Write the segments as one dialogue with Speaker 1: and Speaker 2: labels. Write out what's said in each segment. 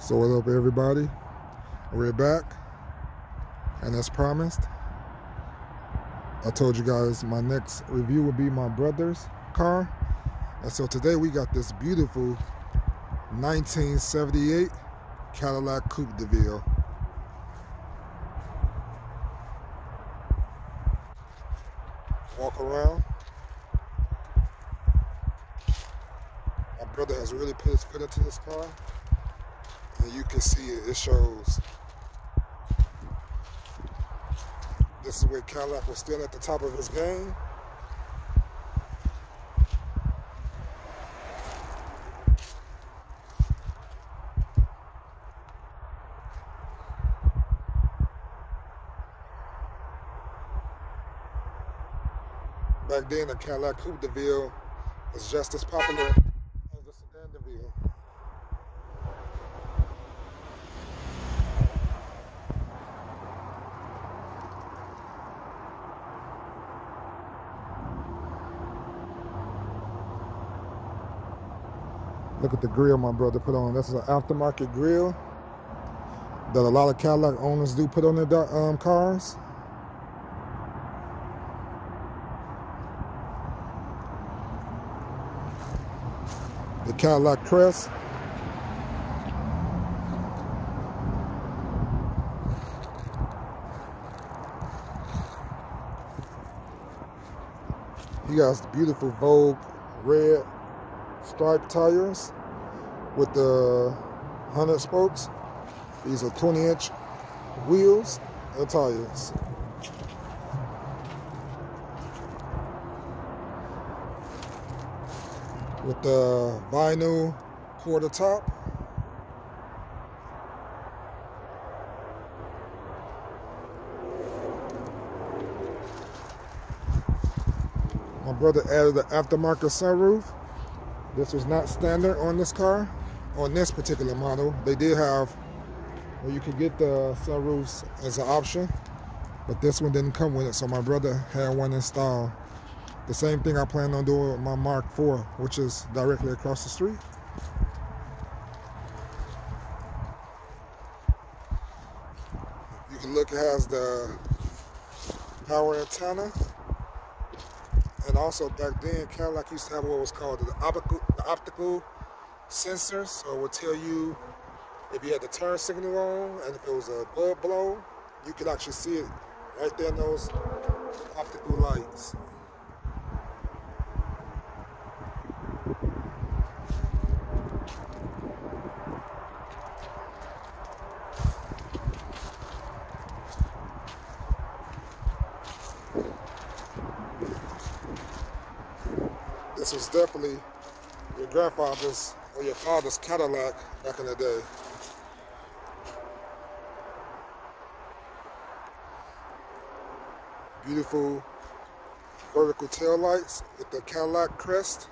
Speaker 1: So what up, everybody? We're back, and as promised, I told you guys my next review would be my brother's car. And so today we got this beautiful 1978 Cadillac Coupe DeVille. Walk around. My brother has really put his foot into this car, and you can see it, it shows. This is where Cadillac was still at the top of his game. Back then, the Cadillac Coupe DeVille was just as popular as the sedan DeVille. Look at the grill my brother put on. This is an aftermarket grill that a lot of Cadillac owners do put on their cars. The Cadillac crest. He has beautiful Vogue red striped tires with the 100 spokes. These are 20-inch wheels and tires. With the vinyl quarter top. My brother added the aftermarket sunroof. This was not standard on this car, on this particular model. They did have where you could get the sunroofs as an option, but this one didn't come with it, so my brother had one installed. The same thing I plan on doing with my Mark IV, which is directly across the street. You can look, it has the power antenna. And also back then, Cadillac used to have what was called the optical sensors. So it would tell you if you had the turn signal on and if it was a bulb blow, you could actually see it right there in those optical lights. This was definitely your grandfather's or your father's Cadillac back in the day. Beautiful vertical tail lights with the Cadillac crest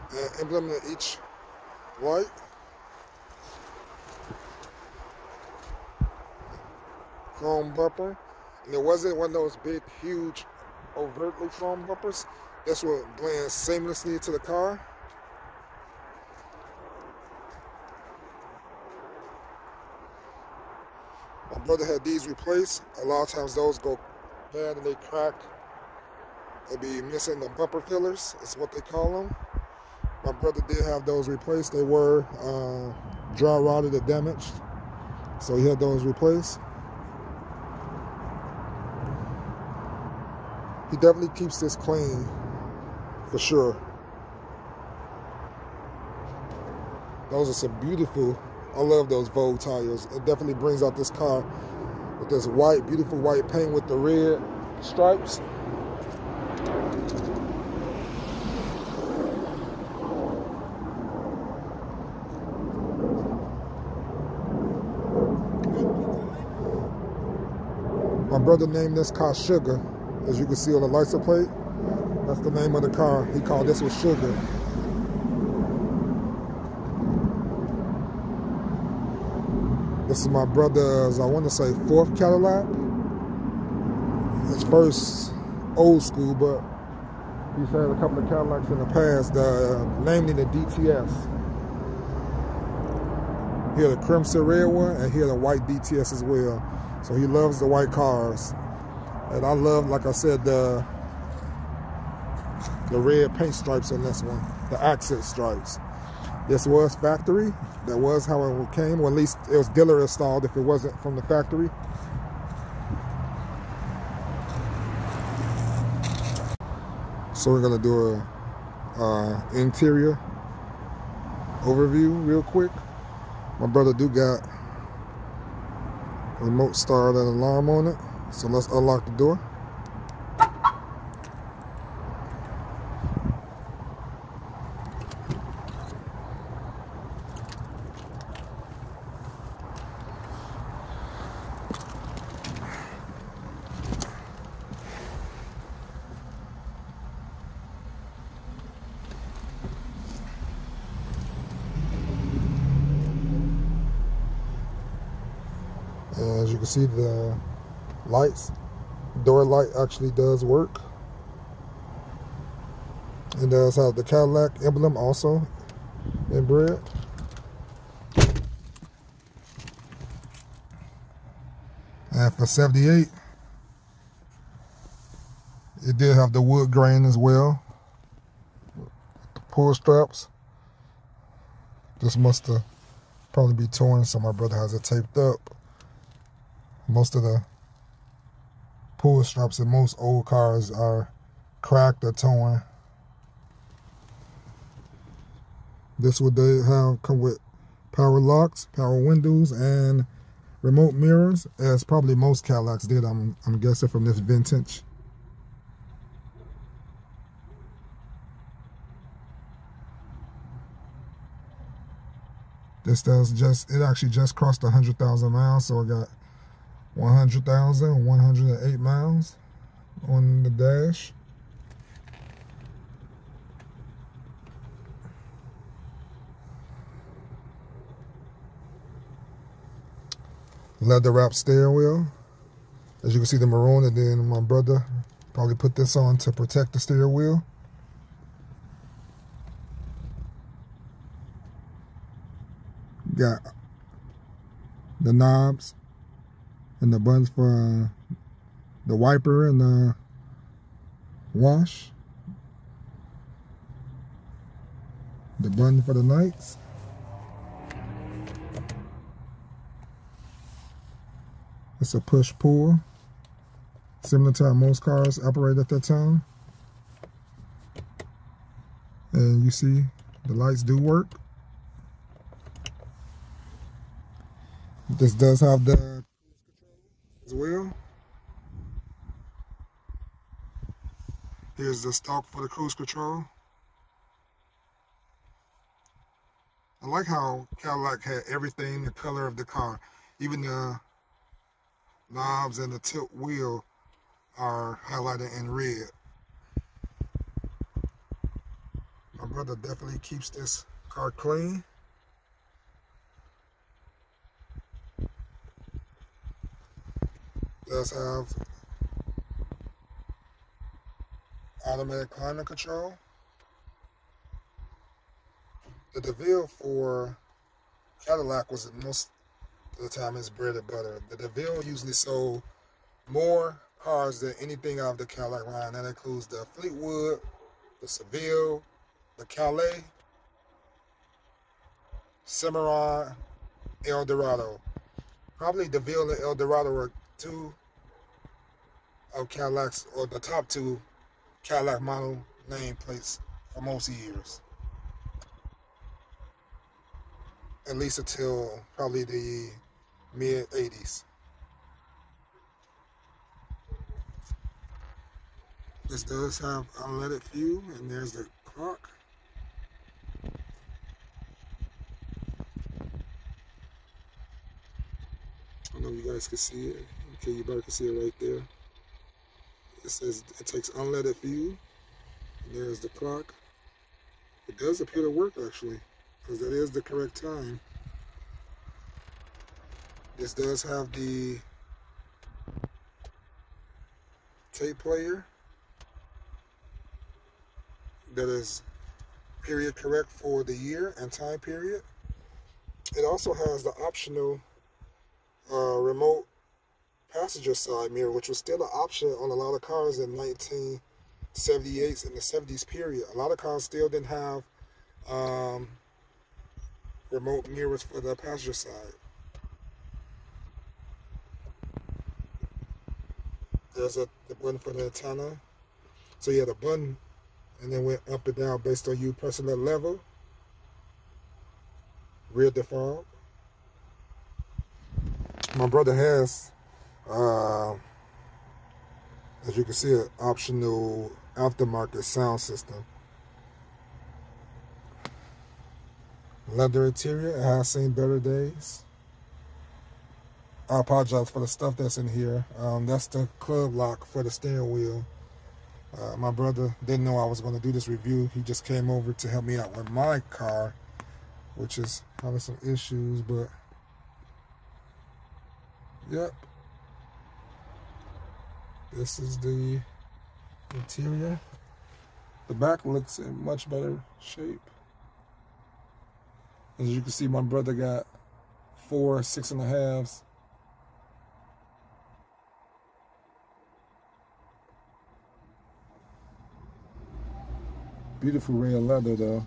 Speaker 1: and emblem in each light. Chrome bumper. And it wasn't one of those big, huge, overtly chrome bumpers. This will blend seamlessly into the car. My brother had these replaced. A lot of times those go bad and they crack. They'll be missing the bumper fillers, is what they call them. My brother did have those replaced. They were dry rotted or damaged, so he had those replaced. He definitely keeps this clean. For sure. Those are some beautiful, I love those Vogue tires. It definitely brings out this car with this white, beautiful white paint with the red stripes. My brother named this car Sugar, as you can see on the license plate. That's the name of the car. He called this one Sugar. This is my brother's, I want to say, 4th Cadillac. His first old school, but he's had a couple of Cadillacs in the past, namely the DTS. He had a crimson red one, and he had a white DTS as well. So he loves the white cars. And I love, like I said, the red paint stripes on this one, the accent stripes. This was factory. That was how it came, or at least it was dealer installed if it wasn't from the factory. So we're gonna do a interior overview real quick. My brother do got a remote start and alarm on it, so let's unlock the door. And as you can see, the lights, door light actually does work. It does have the Cadillac emblem also inbred. And for 78, it did have the wood grain as well. The pull straps. This must have probably be torn, so my brother has it taped up. Most of the pull straps in most old cars are cracked or torn. This would come with power locks, power windows, and remote mirrors, as probably most Cadillacs did, I'm guessing, from this vintage. This it actually just crossed 100,000 miles, so it got 108 miles on the dash. Leather wrapped steering wheel. As you can see, the maroon, and then my brother probably put this on to protect the steering wheel. Got the knobs and the buttons for the wiper and the wash. The button for the lights. It's a push-pull, similar to how most cars operate at that time. And you see the lights do work. This does have the as well. Here's the stalk for the cruise control. I like how Cadillac had everything the color of the car. Even the knobs and the tilt wheel are highlighted in red. My brother definitely keeps this car clean. Does have automatic climate control. The DeVille for Cadillac was most of the time it's bread and butter. The DeVille usually sold more cars than anything out of the Cadillac line. That includes the Fleetwood, the Seville, the Calais, Cimarron, Eldorado. Probably DeVille and Eldorado were two of Cadillac's, or the top two Cadillac model nameplates for most years. At least until probably the mid-80s. This does have unleaded fuel, and there's the clock. I don't know if you guys can see it. Okay, you better can see it right there. It says it takes unleaded fuel. And there's the clock. It does appear to work actually, because that is the correct time. This does have the tape player that is period correct for the year and time period. It also has the optional remote passenger side mirror, which was still an option on a lot of cars in 1978 and the 70s period. A lot of cars still didn't have remote mirrors for the passenger side. There's the button for the antenna. So you had a button and then went up and down based on you pressing that lever. Rear defog. My brother has, as you can see, an optional aftermarket sound system. Leather interior, it has seen better days. I apologize for the stuff that's in here. That's the club lock for the steering wheel. My brother didn't know I was going to do this review. He just came over to help me out with my car, which is having some issues, but yep. This is the interior. The back looks in much better shape. As you can see, my brother got 4 6.5s. Beautiful red leather though.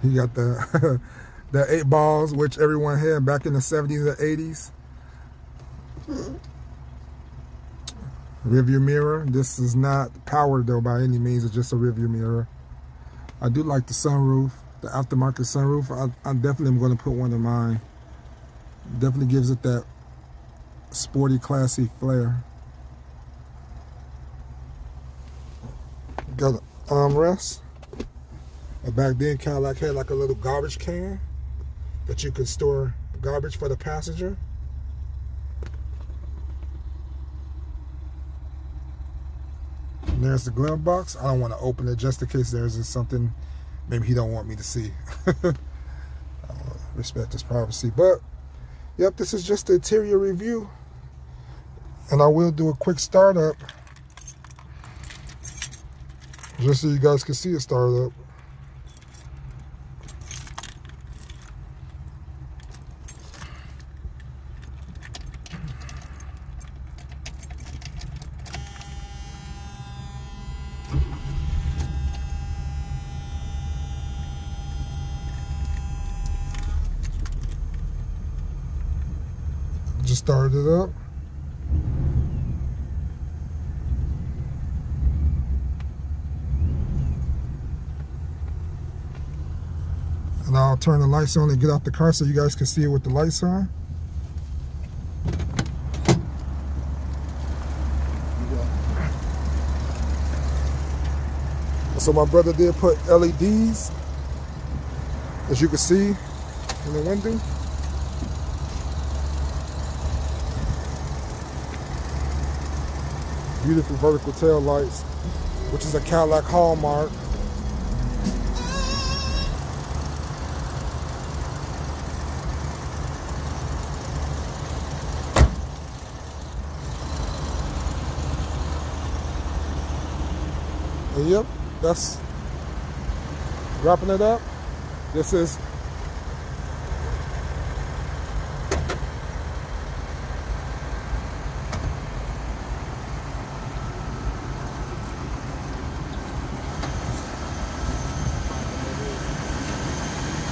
Speaker 1: He got the the 8 balls, which everyone had back in the 70s and 80s. Rear view mirror. This is not powered though by any means. It's just a rear view mirror. I do like the sunroof, the aftermarket sunroof. I definitely am going to put one in mine. Definitely gives it that sporty, classy flair. Got an armrest. Back then, Cadillac had like a little garbage can that you could store garbage for the passenger. And there's the glove box. I don't want to open it just in case there's something maybe he don't want me to see. I respect his privacy. But, yep, this is just the interior review. And I will do a quick startup just so you guys can see it start up. Just started it up. And I'll turn the lights on and get out the car so you guys can see it with the lights on. So my brother did put LEDs, as you can see in the window. Beautiful vertical tail lights, which is a Cadillac hallmark. And yep, that's wrapping it up. This is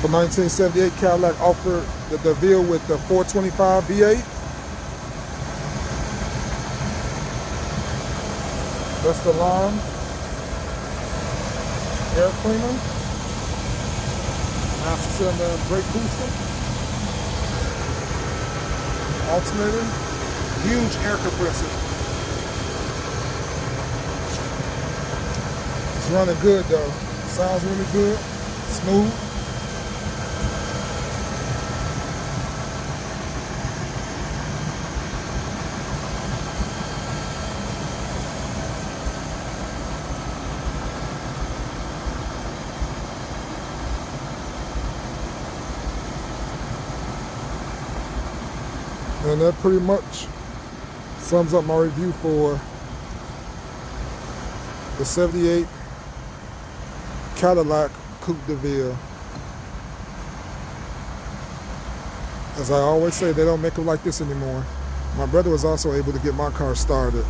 Speaker 1: for 1978, Cadillac offered the DeVille with the 425 V8. That's the alarm, air cleaner, master cylinder brake booster, alternator, huge air compressor. It's running good though. Sounds really good, smooth. And that pretty much sums up my review for the 78 Cadillac Coupe DeVille. As I always say, they don't make them like this anymore. My brother was also able to get my car started.